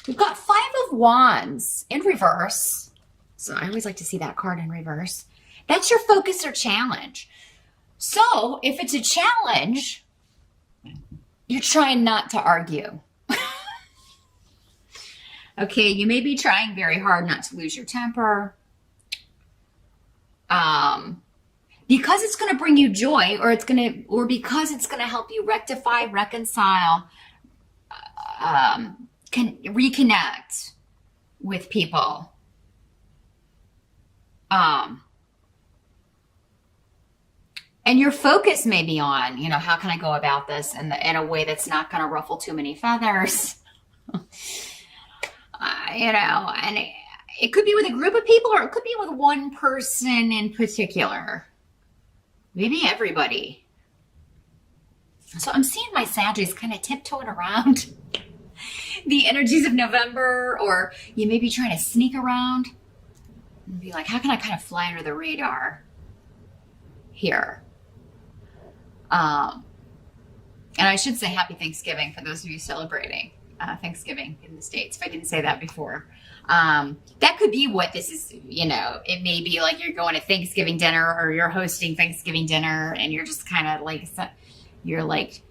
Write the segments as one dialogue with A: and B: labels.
A: We've got Five of Wands in reverse. So I always like to see that card in reverse. That's your focus or challenge. So if it's a challenge, you're trying not to argue. Okay, you may be trying very hard not to lose your temper. Because it's going to bring you joy, or because it's going to help you rectify, reconcile, can reconnect with people. And your focus may be on, how can I go about this in a way that's not going to ruffle too many feathers? And it could be with a group of people, or it could be with one person in particular. Maybe everybody. So I'm seeing my Sagittarius kind of tiptoeing around the energies of November, or you may be trying to sneak around and be like, how can I kind of fly under the radar here? And I should say happy Thanksgiving for those of you celebrating Thanksgiving in the States, if I didn't say that before. That could be what this is, it may be like you're going to Thanksgiving dinner, or you're hosting Thanksgiving dinner, and you're just kind of like, you're like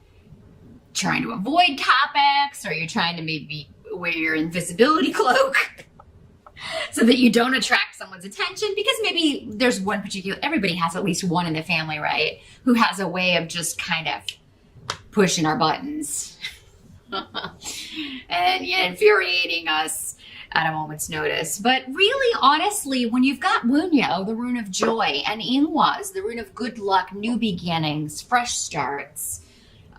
A: trying to avoid topics, or you're trying to maybe wear your invisibility cloak so that you don't attract someone's attention, because maybe there's one particular, everybody has at least one in the family, right, who has a way of just kind of pushing our buttons and infuriating us at a moment's notice. But really, honestly, when you've got Wunyo, the rune of joy, and Inwas, the rune of good luck, new beginnings, fresh starts,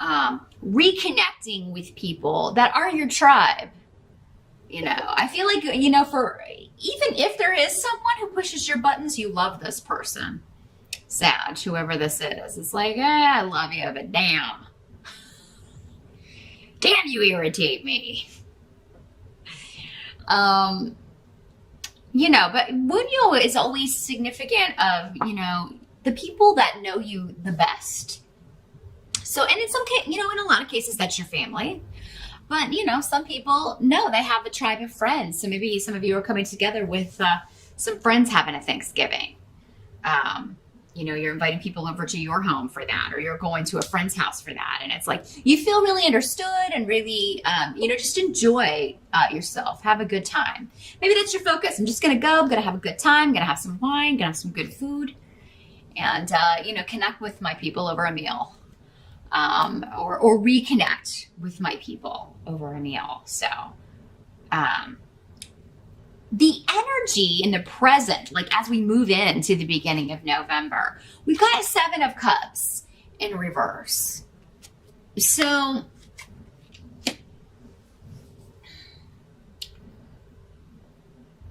A: reconnecting with people that are your tribe, I feel like, for even if there is someone who pushes your buttons, you love this person. Sag, whoever this is. It's like, I love you, but damn. Damn, you irritate me. But Wunyo is always significant of, the people that know you the best. So, and in some case, in a lot of cases, that's your family. But, some people know they have a tribe of friends. So maybe some of you are coming together with some friends having a Thanksgiving. You're inviting people over to your home for that, or you're going to a friend's house for that. And it's like, you feel really understood and really, just enjoy yourself. Have a good time. Maybe that's your focus. I'm just going to go. I'm going to have a good time. I'm going to have some wine. Going to have some good food. And, connect with my people over a meal. Or reconnect with my people over a meal. So, the energy in the present, like as we move into the beginning of November, we've got a Seven of Cups in reverse. So,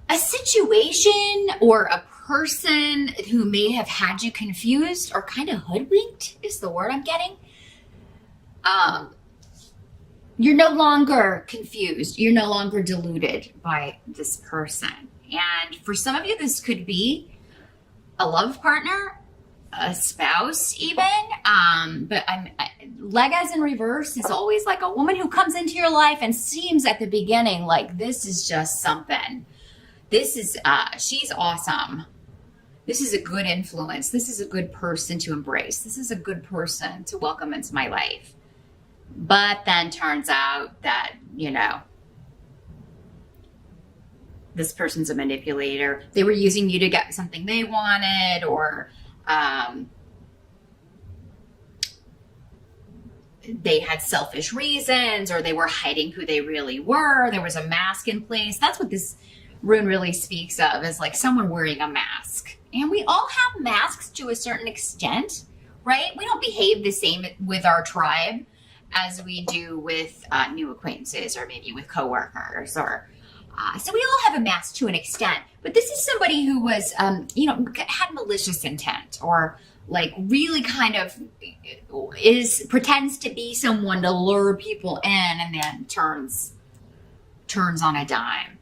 A: a situation or a person who may have had you confused or kind of hoodwinked is the word I'm getting. You're no longer confused. You're no longer deluded by this person. And for some of you, this could be a love partner, a spouse even. But Legas in reverse is always like a woman who comes into your life and seems at the beginning like this is just something. This is, she's awesome. This is a good influence. This is a good person to embrace. This is a good person to welcome into my life. But then turns out that, this person's a manipulator. They were using you to get something they wanted, or they had selfish reasons, or they were hiding who they really were. There was a mask in place. That's what this rune really speaks of, is like someone wearing a mask. And we all have masks to a certain extent, right? We don't behave the same with our tribe as we do with new acquaintances, or maybe with coworkers, or so we all have a mask to an extent. But this is somebody who was, had malicious intent, or like really kind of pretends to be someone to lure people in, and then turns on a dime.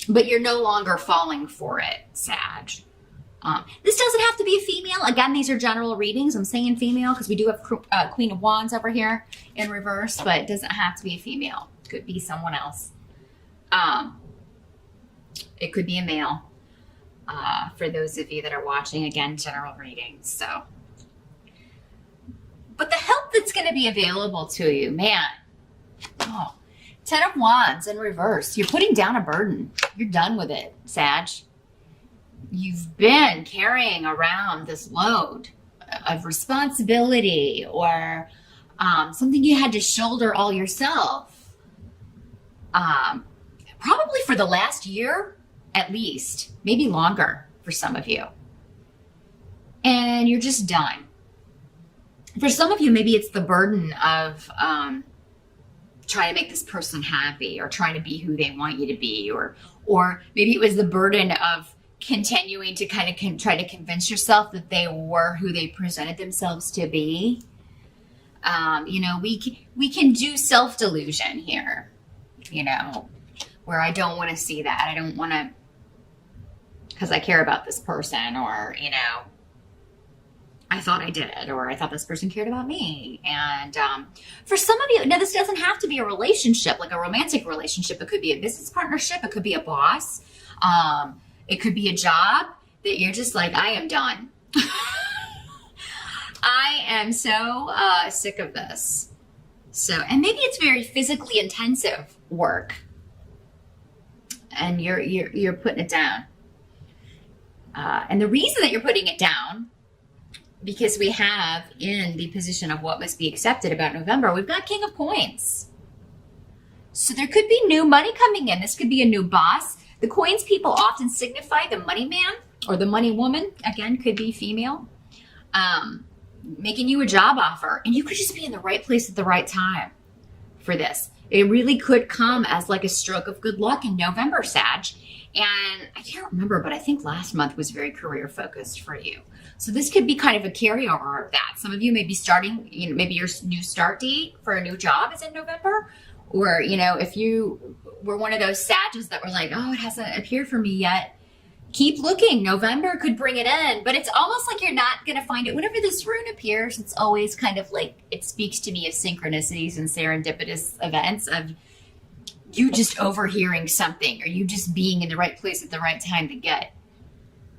A: But you're no longer falling for it, Sag. This doesn't have to be a female. Again, these are general readings. I'm saying female because we do have Queen of Wands over here in reverse, but it doesn't have to be a female. It could be someone else. It could be a male. For those of you that are watching, again, general readings. So, but the help that's going to be available to you, man. Oh, 10 of Wands in reverse. You're putting down a burden. You're done with it, Sag. You've been carrying around this load of responsibility or something you had to shoulder all yourself. Probably for the last year, at least, maybe longer for some of you. And you're just done. For some of you, maybe it's the burden of trying to make this person happy or trying to be who they want you to be, or maybe it was the burden of continuing to kind of try to convince yourself that they were who they presented themselves to be. You know, we can do self-delusion here, you know, where I don't want to see that. I don't want to, because I care about this person, or, you know, I thought I did, or I thought this person cared about me. And for some of you, now this doesn't have to be a relationship, like a romantic relationship. It could be a business partnership. It could be a boss. It could be a job that you're just like, I am done. I am so sick of this. So, and maybe it's very physically intensive work, and you're putting it down. And the reason that you're putting it down, because we have in the position of what must be accepted about November, we've got King of Coins. So there could be new money coming in. This could be a new boss. The coins people often signify the money man or the money woman. Again, could be female. Making you a job offer. And you could just be in the right place at the right time for this. It really could come as like a stroke of good luck in November, Sag. And I can't remember, but I think last month was very career focused for you. So this could be kind of a carryover of that. Some of you may be starting, you know, maybe your new start date for a new job is in November. Or, you know, if you were one of those Sages that were like, oh, it hasn't appeared for me yet, keep looking. November could bring it in, but it's almost like you're not going to find it. Whenever this rune appears, it's always kind of like, it speaks to me of synchronicities and serendipitous events of you just overhearing something, or you just being in the right place at the right time to get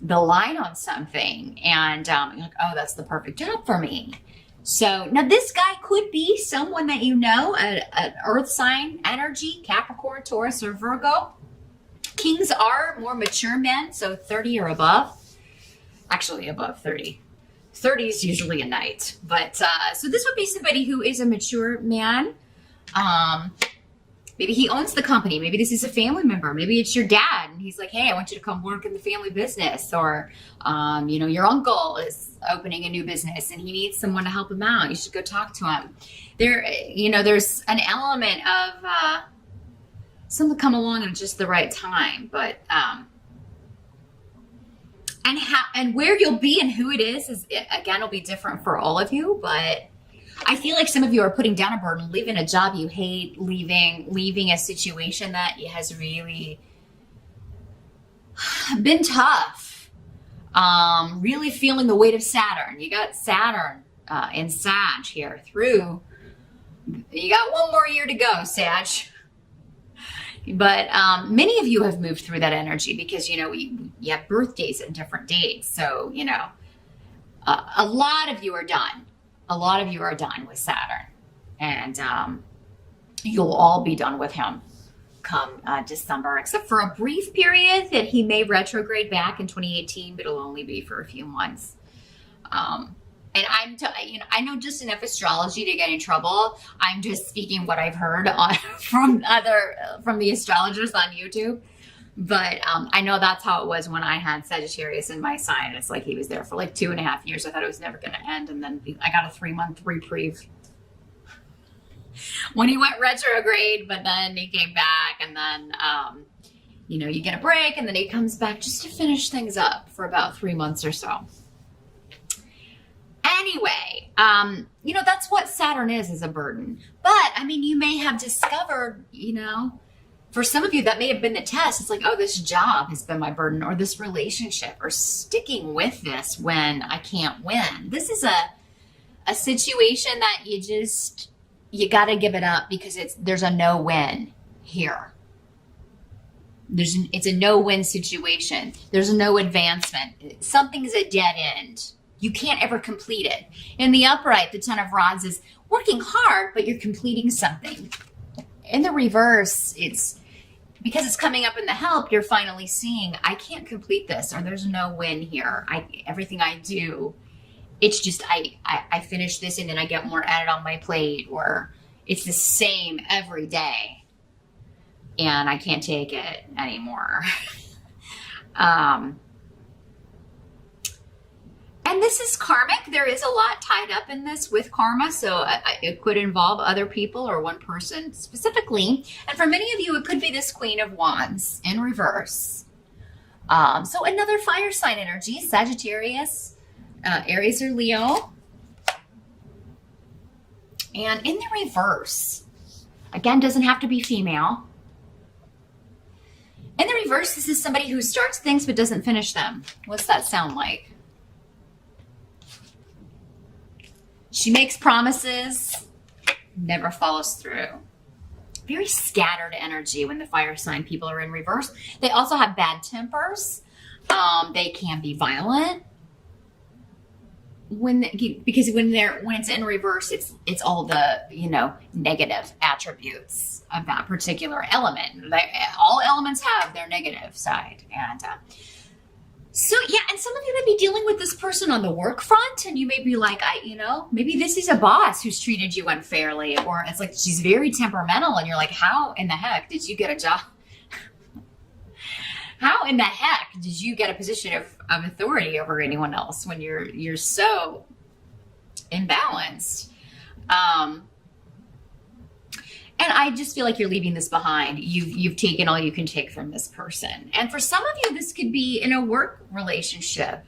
A: the line on something. And you're like, oh, that's the perfect job for me. So now this guy could be someone that you know, an earth sign energy, Capricorn, Taurus, or Virgo. Kings are more mature men, so 30 or above. Actually, above 30. 30 is usually a knight. But so this would be somebody who is a mature man. Maybe he owns the company. Maybe this is a family member. Maybe it's your dad, and he's like, hey, I want you to come work in the family business. Or, you know, your uncle is opening a new business and he needs someone to help him out. You should go talk to him. There, you know, there's an element of someone come along at just the right time. But, and where you'll be and who it is again, will be different for all of you. But I feel like some of you are putting down a burden, leaving a job you hate, leaving a situation that has really been tough. Really feeling the weight of Saturn. You got Saturn in Sag here through. You got one more year to go, Sag. But many of you have moved through that energy because, you know, you have birthdays and different dates. So, you know, a lot of you are done. A lot of you are done with Saturn. And you'll all be done with him come December, except for a brief period that he may retrograde back in 2018, but it'll only be for a few months. And you know, I know just enough astrology to get in trouble. I'm just speaking what I've heard from the astrologers on YouTube. But I know that's how it was when I had Sagittarius in my sign. It's like he was there for like 2.5 years. I thought it was never going to end. And then I got a 3-month reprieve when he went retrograde, but then he came back, and then, you know, you get a break, and then he comes back just to finish things up for about 3 months or so. Anyway, you know, that's what Saturn is a burden. But, I mean, you may have discovered, you know, For some of you, that may have been the test. It's like, oh, this job has been my burden, or this relationship, or sticking with this when I can't win. This is a situation that you got to give it up because there's a no-win here. It's a no-win situation. There's no advancement. Something's a dead end. You can't ever complete it. In the upright, the Ten of Rods is working hard, but you're completing something. In the reverse, it's because it's coming up in the help, you're finally seeing, I can't complete this, or there's no win here. Everything I do, it's just, I finish this and then I get more added on my plate, or it's the same every day and I can't take it anymore. And this is karmic. There is a lot tied up in this with karma. So it could involve other people or one person specifically. And for many of you, it could be this Queen of Wands in reverse. So another fire sign energy, Sagittarius, Aries or Leo. And in the reverse, again, doesn't have to be female. In the reverse, this is somebody who starts things but doesn't finish them. What's that sound like? She makes promises, never follows through. Very scattered energy when the fire sign people are in reverse. They also have bad tempers. They can be violent. Because when it's in reverse, it's all the negative attributes of that particular element. All elements have their negative side, and so yeah. And some of you may be dealing with this person on the work front, and you may be like, maybe this is a boss who's treated you unfairly, or it's like she's very temperamental, and you're like, how in the heck did you get a job? How in the heck did you get a position of authority over anyone else when you're so imbalanced? And I just feel like you're leaving this behind. You've taken all you can take from this person. And for some of you, this could be in a work relationship,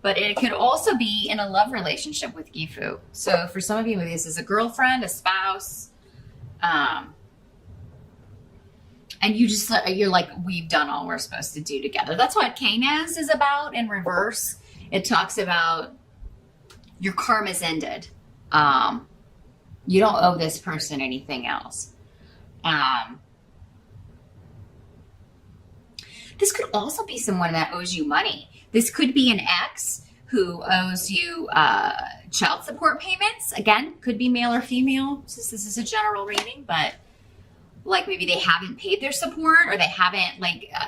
A: but it could also be in a love relationship with Gifu. So for some of you, maybe this is a girlfriend, a spouse, and you're like, we've done all we're supposed to do together. That's what Canes is about in reverse. It talks about your karma's ended. You don't owe this person anything else. This could also be someone that owes you money. This could be an ex who owes you child support payments. Again, could be male or female. This is a general reading, but like maybe they haven't paid their support, or they haven't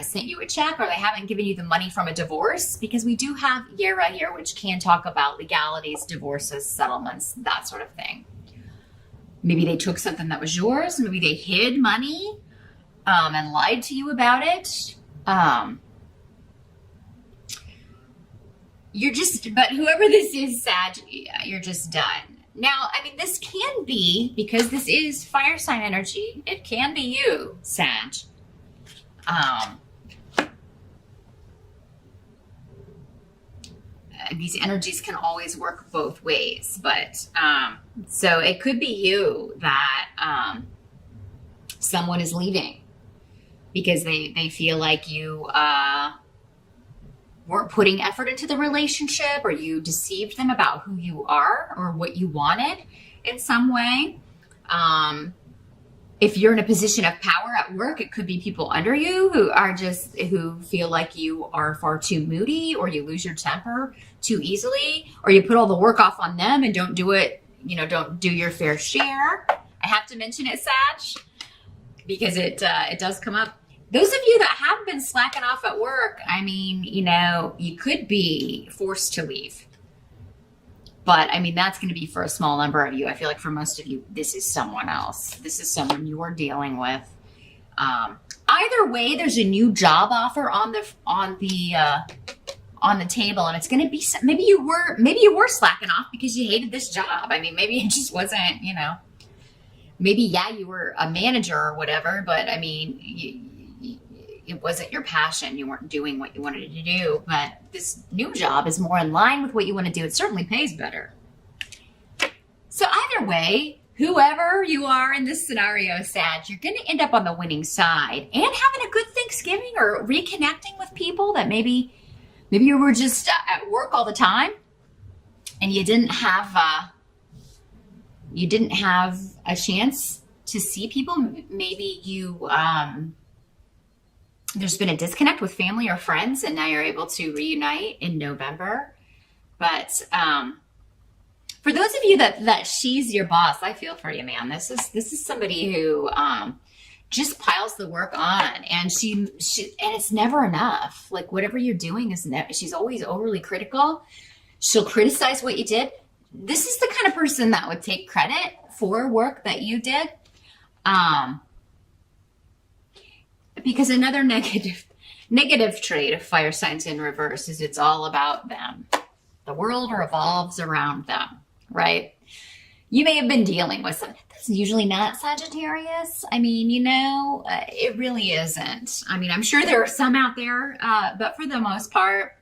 A: sent you a check, or they haven't given you the money from a divorce, because we do have Yera here, which can talk about legalities, divorces, settlements, that sort of thing. Maybe they took something that was yours. Maybe they hid money and lied to you about it. But whoever this is, Sag, you're just done. Now, this can be, because this is fire sign energy, it can be you, Sag. These energies can always work both ways, but so it could be you that someone is leaving because they feel like you weren't putting effort into the relationship, or you deceived them about who you are or what you wanted in some way. If you're in a position of power at work, it could be people under you who feel like you are far too moody, or you lose your temper too easily, or you put all the work off on them and don't do it, don't do your fair share. I have to mention it, Sag, because it does come up. Those of you that have been slacking off at work, you could be forced to leave. But that's going to be for a small number of you. I feel like for most of you, this is someone else. This is someone you're dealing with. Either way, there's a new job offer on the table, and it's going to be maybe you were slacking off because you hated this job. Maybe it just wasn't. Maybe you were a manager or whatever, but it wasn't your passion. You weren't doing what you wanted to do, but this new job is more in line with what you want to do. It certainly pays better. So either way, whoever you are in this scenario, Sag, you're going to end up on the winning side and having a good Thanksgiving or reconnecting with people that maybe you were just at work all the time and you didn't have a chance to see people. Maybe you there's been a disconnect with family or friends, and now you're able to reunite in November. But for those of you that she's your boss, I feel for you, man. This is somebody who just piles the work on, and she and it's never enough. Like whatever you're doing is she's always overly critical. She'll criticize what you did. This is the kind of person that would take credit for work that you did. Because another negative trait of fire signs in reverse is it's all about them. The world revolves around them, right? You may have been dealing with some. That's usually not Sagittarius. I mean, it really isn't. I mean, I'm sure there are some out there, but for the most part,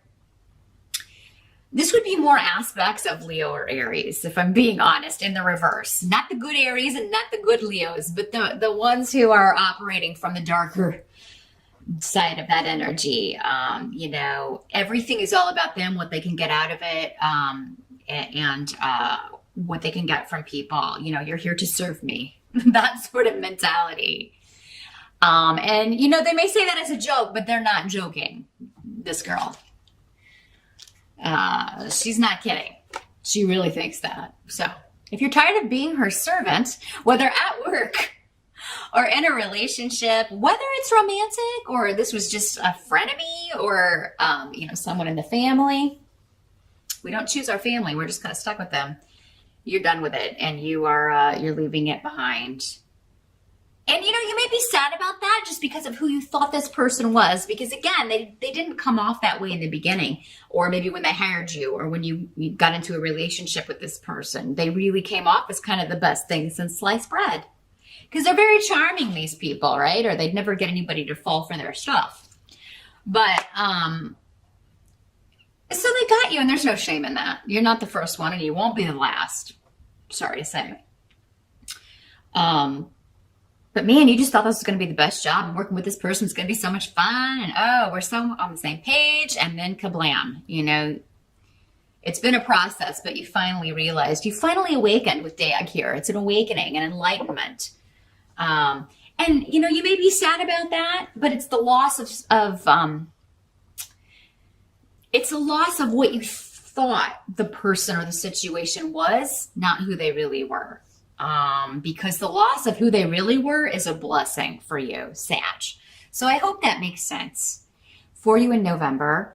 A: this would be more aspects of Leo or Aries, if I'm being honest, in the reverse. Not the good Aries and not the good Leos, but the ones who are operating from the darker side of that energy. Everything is all about them, what they can get out of it, and what they can get from people. You're here to serve me. That sort of mentality. And they may say that as a joke, but they're not joking. This girl. She's not kidding. She really thinks that. So if you're tired of being her servant, whether at work or in a relationship, whether it's romantic or this was just a frenemy or, someone in the family, we don't choose our family. We're just kind of stuck with them. You're done with it and you're leaving it behind. And, you may be sad about that just because of who you thought this person was. Because, again, they didn't come off that way in the beginning. Or maybe when they hired you or when you got into a relationship with this person, they really came off as kind of the best thing since sliced bread. Because they're very charming, these people, right? Or they'd never get anybody to fall for their stuff. But, so they got you, and there's no shame in that. You're not the first one, and you won't be the last. Sorry to say. But man, you just thought this was going to be the best job, and working with this person is going to be so much fun, and we're so on the same page, and then kablam. It's been a process, but you finally realized, you finally awakened with Dag here. It's an awakening, an enlightenment. And you may be sad about that, but it's the loss it's a loss of what you thought the person or the situation was, not who they really were. Because the loss of who they really were is a blessing for you, Sag. So I hope that makes sense for you in November.